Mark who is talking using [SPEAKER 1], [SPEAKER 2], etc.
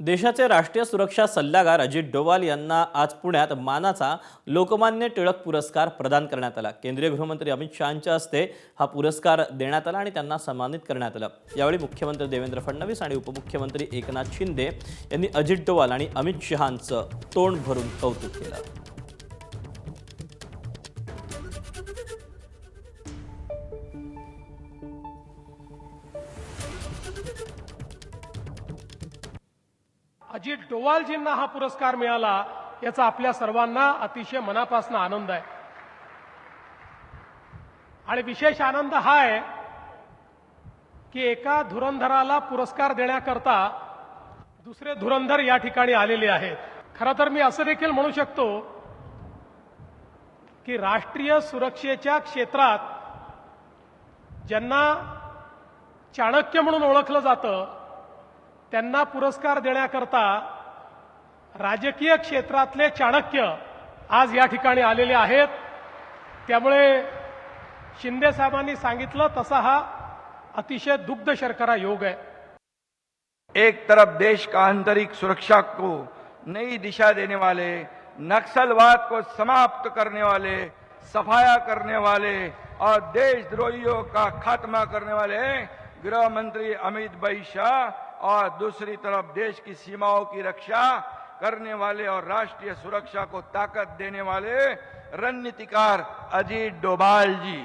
[SPEAKER 1] देशाचे राष्ट्रीय सुरक्षा सल्लागार अजित डोवाल यांना आज पुण्यात मानाचा लोकमान्य टिळक पुरस्कार प्रदान करण्यात आला। केंद्रीय गृहमंत्री अमित शहांच्या हस्ते हा पुरस्कार देण्यात आला आणि त्यांना सन्मानित करण्यात आलं। यावेळी मुख्यमंत्री देवेंद्र फडणवीस आणि उपमुख्यमंत्री एकनाथ शिंदे यांनी अजित डोवाल आणि अमित शहांचं तोंड भरून कौतुक केलं।
[SPEAKER 2] अजित डोवालजींना हा पुरस्कार मिळाला याचा आपल्या सर्वांना अतिशय मनापासून आनंद आहे। आणि विशेष आनंद हा आहे की एका धुरंधराला पुरस्कार देण्याकरता दुसरे धुरंधर या ठिकाणी आलेले आहेत। खरं तर मी असं देखील म्हणू शकतो की राष्ट्रीय सुरक्षेच्या क्षेत्रात ज्यांना चाणक्य म्हणून ओळखलं जातं त्यांना पुरस्कार देण्याकरता राजकीय क्षेत्रातले चाणक्य आज या ठिकाणी आलेले आहेत। त्यामुळे शिंदे साहेबांनी सांगितलं तसा हा अतिशय दुग्ध शर्करा योग है।
[SPEAKER 3] एक तरफ देश का आंतरिक सुरक्षा को नई दिशा देने वाले, नक्सलवाद को समाप्त करने वाले, सफाया करने वाले और देशद्रोहियों का खात्मा करने वाले गृह मंत्री अमित भाई शाह, और दूसरी तरफ देश की सीमाओं की रक्षा करने वाले और राष्ट्रीय सुरक्षा को ताकत देने वाले रणनीतिकार अजीत डोभाल जी।